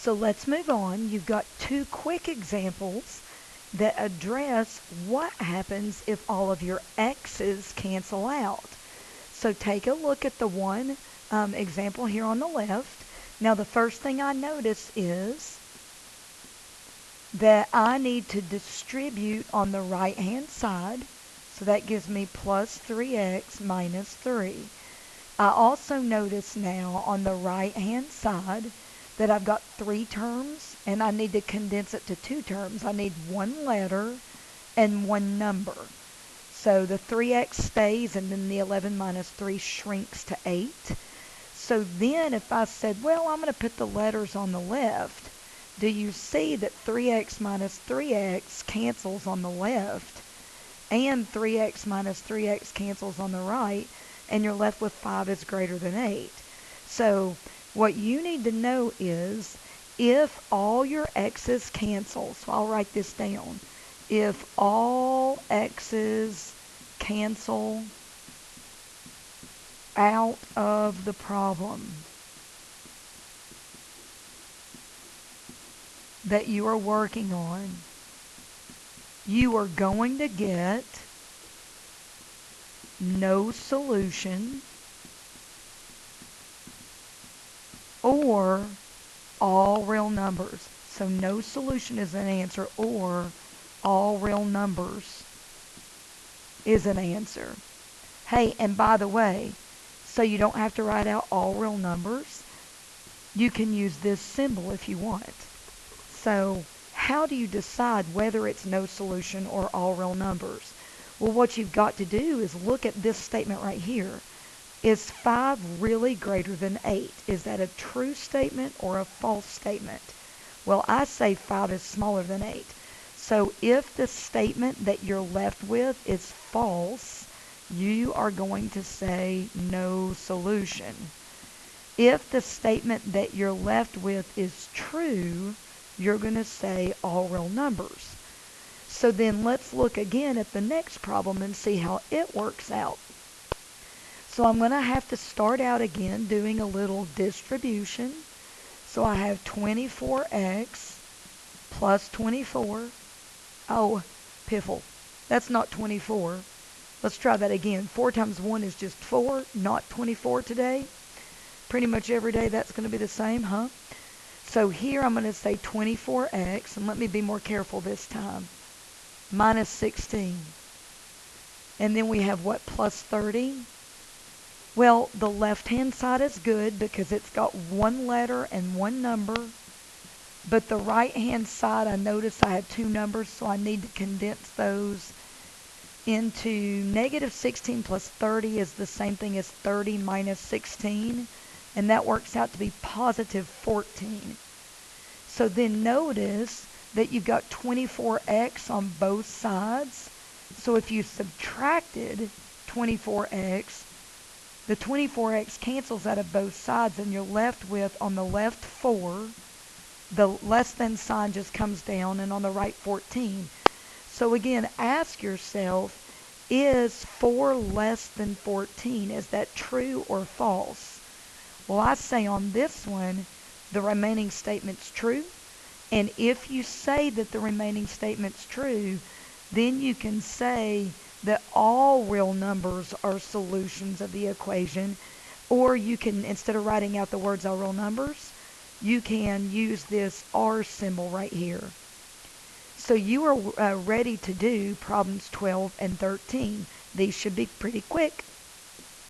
So let's move on. You've got two quick examples that address what happens if all of your x's cancel out. So take a look at the one example here on the left. Now the first thing I notice is that I need to distribute on the right hand side. So that gives me plus 3x minus 3. I also notice now on the right hand side that I've got 3 terms and I need to condense it to 2 terms. I need one letter and one number. So the 3x stays and then the 11 minus 3 shrinks to 8. So then if I said, well, I'm going to put the letters on the left, do you see that 3x minus 3x cancels on the left and 3x minus 3x cancels on the right, and you're left with 5 is greater than 8. So what you need to know is if all your x's cancel, so I'll write this down, if all x's cancel out of the problem that you are working on, you are going to get no solution or all real numbers. So no solution is an answer, or all real numbers is an answer. Hey, and by the way, so you don't have to write out all real numbers, you can use this symbol if you want. So how do you decide whether it's no solution or all real numbers? Well, what you've got to do is look at this statement right here. Is 5 really greater than 8? Is that a true statement or a false statement? Well, I say 5 is smaller than 8. So if the statement that you're left with is false, you are going to say no solution. If the statement that you're left with is true, you're going to say all real numbers. So then let's look again at the next problem and see how it works out. So I'm going to have to start out again doing a little distribution. So I have 24x plus 24. Oh, piffle. That's not 24. Let's try that again. 4 times 1 is just 4, not 24 today. Pretty much every day that's going to be the same, huh? So here I'm going to say 24x, and let me be more careful this time, minus 16. And then we have what, plus 30? Well, the left-hand side is good because it's got one letter and one number. But the right-hand side, I notice I have 2 numbers, so I need to condense those into negative 16 plus 30 is the same thing as 30 minus 16. And that works out to be positive 14. So then notice that you've got 24x on both sides. So if you subtracted 24x, the 24x cancels out of both sides and you're left with, on the left 4, the less than sign just comes down, and on the right 14. So again, ask yourself, is 4 less than 14? Is that true or false? Well, I say on this one, the remaining statement's true. And if you say that the remaining statement's true, then you can say that all real numbers are solutions of the equation. Or you can, instead of writing out the words all real numbers, you can use this R symbol right here. So you are ready to do problems 12 and 13. These should be pretty quick.